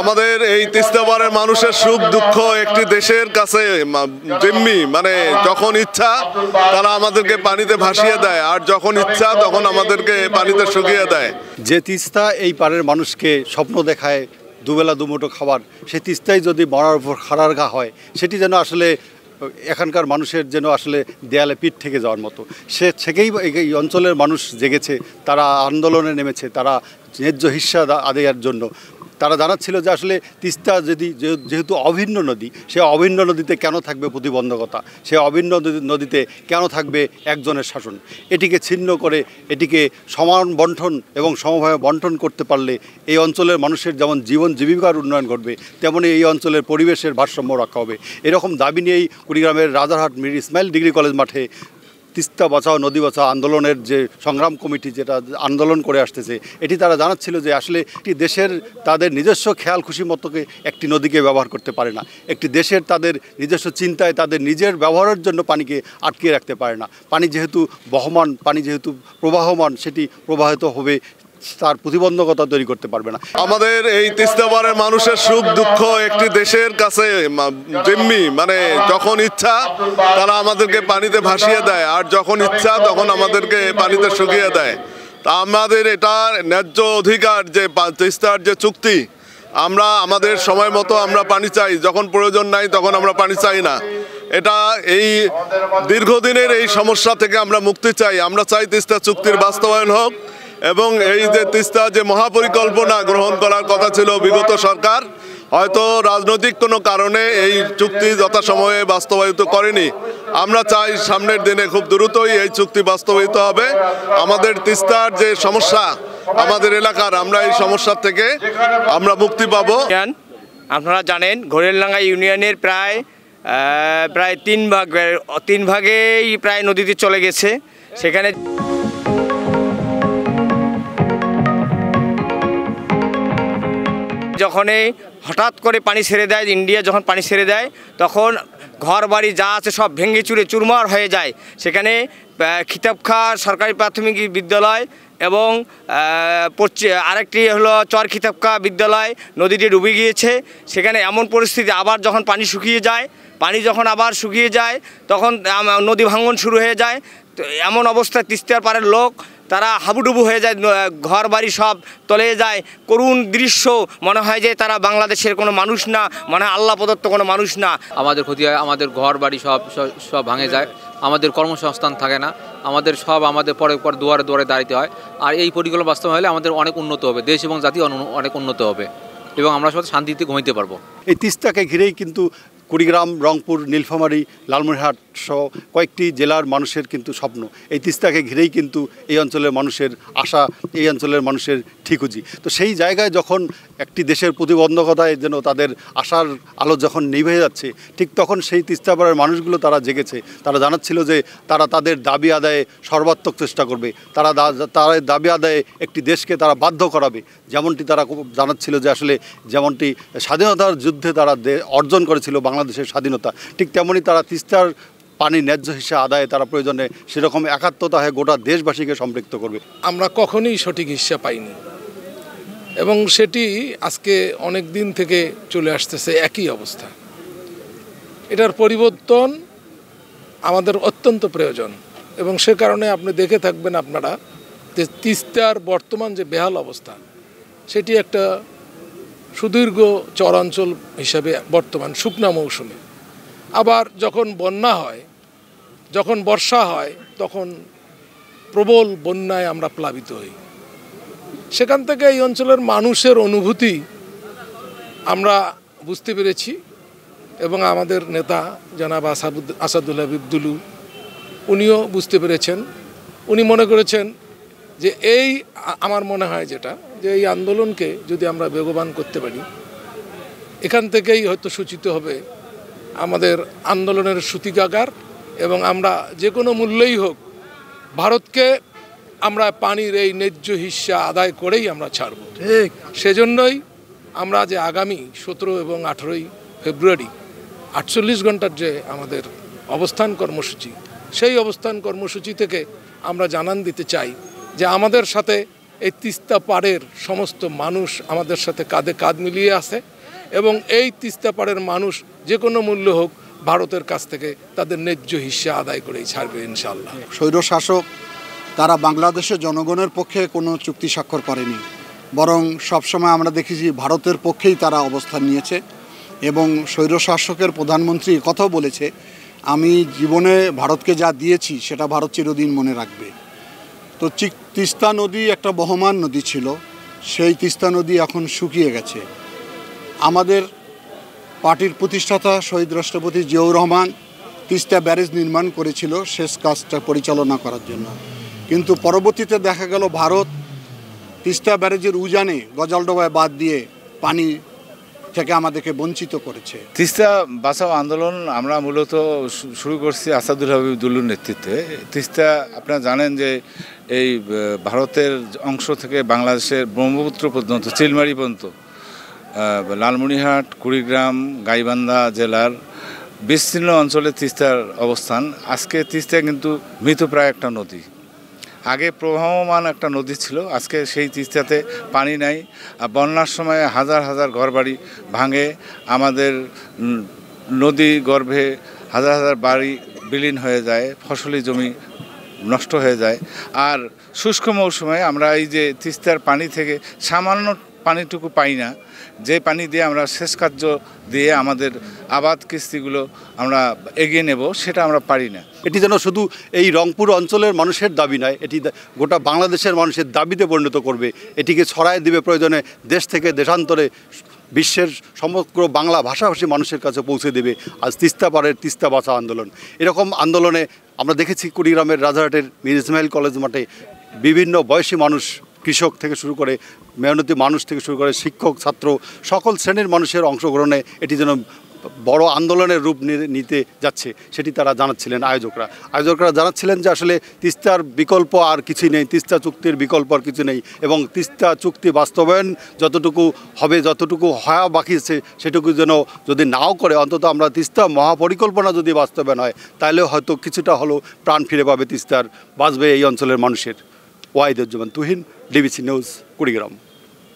আমাদের এই তিস্তাপাড়ের মানুষের সুখ দুঃখ একটি দেশের কাছে জিম্মি, মানে যখন ইচ্ছা তারা আমাদেরকে পানিতে ভাসিয়ে দেয়, আর যখন ইচ্ছা তখন আমাদেরকে পানিতে শুকিয়ে দেয়। যে তিস্তা এই পাড়ের মানুষকে স্বপ্ন দেখায় দুবেলা দুমুঠো খাবার, সেই তিস্তায় যদি মরার উপর খাড়ার ঘা হয়, সেটি যেন আসলে এখানকার মানুষের যেন আসলে দেয়ালে পিঠ থেকে যাওয়ার মতো। সেকেই এই অঞ্চলের মানুষ জেগেছে, তারা আন্দোলনে নেমেছে, তারা ন্যায্য হিস্সা আদায়ের জন্য। তারা জানাচ্ছিল যে আসলে তিস্তা যেহেতু অভিন্ন নদী, সে অভিন্ন নদীতে কেন থাকবে প্রতিবন্ধকতা, সে অভিন্ন নদীতে কেন থাকবে একজনের শাসন। এটিকে ছিন্ন করে এটিকে সমান বন্টন এবং সমভাবে বন্টন করতে পারলে এই অঞ্চলের মানুষের যেমন জীবন জীবিকার উন্নয়ন ঘটবে, তেমনি এই অঞ্চলের পরিবেশের ভারসাম্য রক্ষা হবে। এরকম দাবি নিয়েই কুড়িগ্রামের রাজারহাট মীর ইসমাইল ডিগ্রি কলেজ মাঠে তিস্তা বাঁচাও নদী বাঁচাও আন্দোলনের যে সংগ্রাম কমিটি যেটা আন্দোলন করে আসতেছে, এটি তারা জানাচ্ছিল যে আসলে একটি দেশের তাদের নিজস্ব খেয়াল খুশি মতোকে একটি নদীকে ব্যবহার করতে পারে না। একটি দেশের তাদের নিজস্ব চিন্তায় তাদের নিজের ব্যবহারের জন্য পানিকে আটকিয়ে রাখতে পারে না। পানি যেহেতু বহমান, পানি যেহেতু প্রবাহমান, সেটি প্রবাহিত হবে, তার প্রতিবন্ধকতা তৈরি করতে পারবে না। আমাদের এই তিস্তাপাড়ের মানুষের সুখ দুঃখ একটি দেশের কাছে জিম্মি, মানে যখন ইচ্ছা তারা আমাদেরকে পানিতে ভাসিয়ে দেয়, আর যখন ইচ্ছা তখন আমাদেরকে পানিতে শুকিয়ে দেয়। তা আমাদের এটা ন্যায্য অধিকার যে তিস্তার যে চুক্তি, আমরা আমাদের সময় মতো আমরা পানি চাই, যখন প্রয়োজন নাই তখন আমরা পানি চাই না। এটা এই দীর্ঘদিনের এই সমস্যা থেকে আমরা মুক্তি চাই। আমরা চাই তিস্তা চুক্তির বাস্তবায়ন হোক, এবং এই যে তিস্তা যে মহাপরিকল্পনা গ্রহণ করার কথা ছিল বিগত সরকার, হয়তো রাজনৈতিক কোনো কারণে এই চুক্তি যথাসময়ে বাস্তবায়িত করেনি। আমরা চাই সামনের দিনে খুব দ্রুতই এই চুক্তি বাস্তবায়িত হবে। আমাদের তিস্তার যে সমস্যা আমাদের এলাকার, আমরা এই সমস্যার থেকে আমরা মুক্তি পাবো। আপনারা জানেন ঘোরেলডাঙ্গা ইউনিয়নের প্রায় তিন ভাগেই প্রায় নদীতে চলে গেছে। সেখানে যখনই হঠাৎ করে পানি ছেড়ে দেয়, ইন্ডিয়া যখন পানি ছেড়ে দেয়, তখন ঘর বাড়ি যা আছে সব ভেঙে চুরে চুরমার হয়ে যায়। সেখানে খিতাবখা সরকারি প্রাথমিক বিদ্যালয় এবং আরেকটি হলো চর খিতাবখা বিদ্যালয় নদীটি ডুবে গিয়েছে। সেখানে এমন পরিস্থিতি, আবার যখন পানি শুকিয়ে যায় তখন নদী ভাঙন শুরু হয়ে যায়। তো এমন অবস্থায় তিস্তার পাড়ের লোক তারা হাবুডুবু হয়ে যায়, ঘর বাড়ি সব তলে যায়। করুণ দৃশ্য, মনে হয় যে তারা বাংলাদেশের কোনো মানুষ না, মনে হয় আল্লাহ প্রদত্ত কোনো মানুষ না। আমাদের ক্ষতি হয়, আমাদের ঘর বাড়ি সব ভাঙে যায়, আমাদের কর্মসংস্থান থাকে না, আমাদের পরে দুয়ারে দাঁড়াতে হয়। আর এই পরিকল্পনা বাস্তব হলে আমাদের অনেক উন্নত হবে, দেশ এবং জাতি অনেক উন্নত হবে, এবং আমরা সবাই শান্তিতে ঘুমাইতে পারবো। এই তিস্তাকে ঘিরেই কিন্তু কুড়িগ্রাম, রংপুর, নীলফামারী, লালমনিরহাট সহ কয়েকটি জেলার মানুষের কিন্তু স্বপ্ন। এই তিস্তাকে ঘিরেই কিন্তু এই অঞ্চলের মানুষের আশা, এই অঞ্চলের মানুষের ঠিকুজি। তো সেই জায়গায় যখন একটি দেশের প্রতিবন্ধকতায় যেন তাদের আশার আলো যখন নিভে যাচ্ছে, ঠিক তখন সেই তিস্তাপাড়ের মানুষগুলো তারা জেগেছে। তারা জানাচ্ছিল যে তারা তাদের দাবি আদায়ে সর্বাত্মক চেষ্টা করবে, তারা দাবি আদায়ে একটি দেশকে তারা বাধ্য করাবে। যেমনটি তারা জানাচ্ছিল যে আসলে যেমনটি স্বাধীনতার যুদ্ধে তারা অর্জন করেছিল বাংলাদেশের স্বাধীনতা, ঠিক তেমনই তারা তিস্তার পানি ন্যায্য হিসেবে আদায়ে তারা প্রয়োজনে সেরকম একাত্মতা হয়ে গোটা দেশবাসীকে সম্পৃক্ত করবে। আমরা কখনোই সঠিক হিস্সা পাইনি, এবং সেটি আজকে অনেক দিন থেকে চলে আসতেছে একই অবস্থা। এটার পরিবর্তন আমাদের অত্যন্ত প্রয়োজন, এবং সে কারণে আপনি দেখে থাকবেন আপনারা যে তিস্তার বর্তমান যে বেহাল অবস্থা, সেটি একটা সুদীর্ঘ চরাঞ্চল হিসাবে বর্তমান শুকনা মৌসুমে, আবার যখন বন্যা হয়, যখন বর্ষা হয়, তখন প্রবল বন্যায় আমরা প্লাবিত হই। সেখান থেকে এই অঞ্চলের মানুষের অনুভূতি আমরা বুঝতে পেরেছি, এবং আমাদের নেতা জনাব আসাদুল্লাহ বিবদুলু উনিও বুঝতে পেরেছেন। উনি মনে করেছেন যে আমার মনে হয় যে এই আন্দোলনকে যদি আমরা বেগবান করতে পারি, এখান থেকেই হয়তো সূচিত হবে আমাদের আন্দোলনের সূতিকাগার, এবং আমরা যে কোনো মূল্যেই হোক ভারতকে আমরা পানির এই ন্যায্য হিস্সা আদায় করেই আমরা ছাড়ব। ঠিক সেজন্যই আমরা যে আগামী 17 এবং 18 ফেব্রুয়ারি 48 ঘন্টার যে আমাদের অবস্থান কর্মসূচি, সেই অবস্থান কর্মসূচি থেকে আমরা জানান দিতে চাই যে আমাদের সাথে এই তিস্তা পাড়ের সমস্ত মানুষ আমাদের সাথে কাঁধে কাঁধ মিলিয়ে আছে এবং এই তিস্তা পাড়ের মানুষ যে কোনো মূল্য হোক ভারতের কাছ থেকে তাদের ন্যায্য হিস্সা আদায় করেই ছাড়বে ইনশাআল্লাহ। স্বৈরশাসক তারা বাংলাদেশের জনগণের পক্ষে কোনো চুক্তি স্বাক্ষর করেনি, বরং সবসময় আমরা দেখেছি ভারতের পক্ষেই তারা অবস্থান নিয়েছে এবং স্বৈরশাসকের প্রধানমন্ত্রী কথাও বলেছে, আমি জীবনে ভারতকে যা দিয়েছি সেটা ভারত চিরদিন মনে রাখবে। তো তিস্তা নদী একটা বহমান নদী ছিল, সেই তিস্তা নদী এখন শুকিয়ে গেছে। আমাদের পার্টির প্রতিষ্ঠাতা শহীদ রাষ্ট্রপতি জিয়াউর রহমান তিস্তা ব্যারেজ নির্মাণ করেছিল শেষ কাজটা পরিচালনা করার জন্য, কিন্তু পরবর্তীতে দেখা গেল ভারত তিস্তা ব্যারেজের উজানে গজালডোবায় বাদ দিয়ে পানি থেকে আমাদেরকে বঞ্চিত করেছে। তিস্তা বাঁচাও আন্দোলন আমরা মূলত শুরু করছি আসাদুল হাবিব দুলুর নেতৃত্বে। তিস্তা আপনারা জানেন যে এই ভারতের অংশ থেকে বাংলাদেশের ব্রহ্মপুত্র পর্যন্ত চিলমারি পর্যন্ত লালমনিরহাট, কুড়িগ্রাম, গাইবান্ধা জেলার বিস্তীর্ণ অঞ্চলে তিস্তার অবস্থান। আজকে তিস্তা কিন্তু মৃতপ্রায় একটা নদী। আগে প্রবাহমান একটা নদী ছিল, আজকে সেই তিস্তাতে পানি নাই। আর বন্যার সময় হাজার হাজার ঘরবাড়ি ভাঙে, আমাদের নদী গর্ভে হাজার হাজার বাড়ি বিলীন হয়ে যায়, ফসলি জমি নষ্ট হয়ে যায়। আর শুষ্ক মৌসুমে আমরা এই যে তিস্তার পানি থেকে সামান্য পানিটুকু পাই না, যে পানি দিয়ে আমরা শেষ কার্য দিয়ে আমাদের আবাদ কিস্তিগুলো আমরা এগিয়ে নেব, সেটা আমরা পারি না। এটি যেন শুধু এই রংপুর অঞ্চলের মানুষের দাবি নয়, এটি গোটা বাংলাদেশের মানুষের দাবিতে পরিণত করবে। এটিকে ছড়ায় দিবে প্রয়োজনে দেশ থেকে দেশান্তরে, বিশ্বের সমগ্র বাংলা ভাষাভাষী মানুষের কাছে পৌঁছে দেবে আজ তিস্তা পাড়ের তিস্তা বাঁচা আন্দোলন। এরকম আন্দোলনে আমরা দেখেছি কুড়িগ্রামের রাজারহাটের মীর ইসমাইল কলেজ মাঠে বিভিন্ন বয়সী মানুষ, কৃষক থেকে শুরু করে মেহনতি মানুষ থেকে শুরু করে শিক্ষক, ছাত্র, সকল শ্রেণীর মানুষের অংশগ্রহণে এটি যেন বড় আন্দোলনের রূপ নিতে যাচ্ছে সেটি তারা জানাচ্ছিলেন। আয়োজকরা জানাচ্ছিলেন যে আসলে তিস্তার বিকল্প আর কিছুই নেই, তিস্তা চুক্তির বিকল্প আর কিছু নেই এবং তিস্তা চুক্তি বাস্তবায়ন যতটুকু হবে, যতটুকু হওয়া বাকি আছে সেটুকু যেন যদি নাও করে, অন্তত আমরা তিস্তা মহাপরিকল্পনা যদি বাস্তবায়ন হয় তাহলে হয়তো কিছুটা হলেও প্রাণ ফিরে পাবে তিস্তার, বাঁচবে এই অঞ্চলের মানুষের। Wahiduzzaman Tuhin, DBC news, Kurigram.